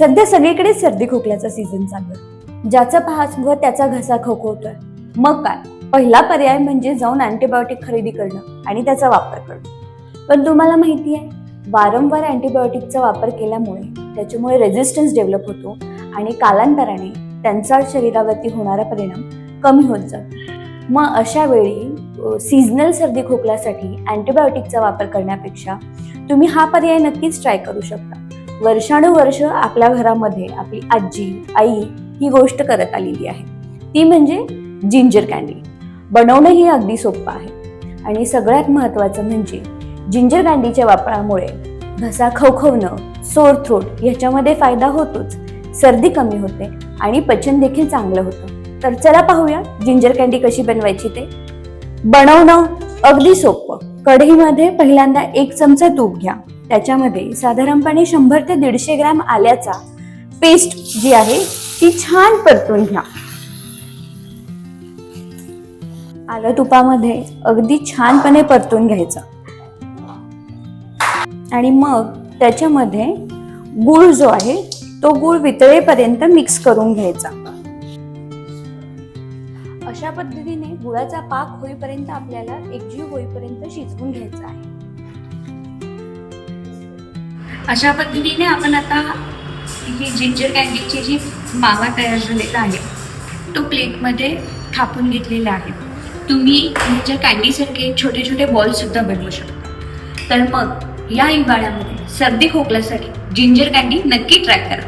सध्या सगळीकडे सर्दी खोकल्याचा सीझन चालू आहे. ज्याचं पाहावं त्याचा घसा खवखवतोय. मग काय, पहिला पर्याय म्हणजे जाऊन अँटीबायोटिक खरेदी करणं आणि त्याचा वापर करणं. पण तुम्हाला माहिती आहे, वारंवार अँटीबायोटिकचा वापर केल्यामुळे त्याच्यामुळे रेझिस्टन्स डेव्हलप होतो आणि कालांतराने त्यांचा शरीरावरती होणारा परिणाम कमी होत जातो. मग अशा वेळी सीझनल सर्दी खोकल्यासाठी अँटीबायोटिकचा वापर करण्यापेक्षा तुम्ही हा पर्याय नक्कीच ट्राय करू शकता. वर्षानुवर्ष आपल्या घरामध्ये आपली आजी, आई ही गोष्ट करत आलेली आहे, ती म्हणजे जिंजर कँडी. बनवणंही अगदी सोपं आहे आणि सगळ्यात महत्त्वाचं म्हणजे जिंजर कँडीच्या वापरामुळे घसा खवखवणं, सोर थ्रोट याच्यामध्ये फायदा होतोच, सर्दी कमी होते आणि पचन देखील चांगलं होतं. तर चला पाहूया जिंजर कँडी कशी बनवायची ते. बनवणं अगदी सोपं. कढईमध्ये पहिल्यांदा 1 चमचा तूप घ्या. त्याच्यामध्ये साधारणपणे 100 ते 150 ग्रॅम आल्याचा पेस्ट जी आहे ती छान परतून घ्या. आलं तुपामध्ये अगदी छानपणे परतून घ्यायचं आणि मग त्याच्यामध्ये गूळ जो आहे तो गूळ वितळेपर्यंत मिक्स करून घ्यायचा. अशा पद्धतीने गुळाचा पाक होईपर्यंत आपल्याला एकजीव होईपर्यंत शिजवून घ्यायचा आहे. अशा पद्धतीने आपण आता ही जिंजर कँडीची जी मावा तयार झालेला आहे तो प्लेटमध्ये थापून घेतलेला आहे. तुम्ही जिंजर कँडीसारखे छोटे छोटे बॉल सुद्धा बनवू शकता. तर मग या हिवाळ्यामध्ये सर्दी खोकल्यासाठी जिंजर कँडी नक्की ट्राय करा.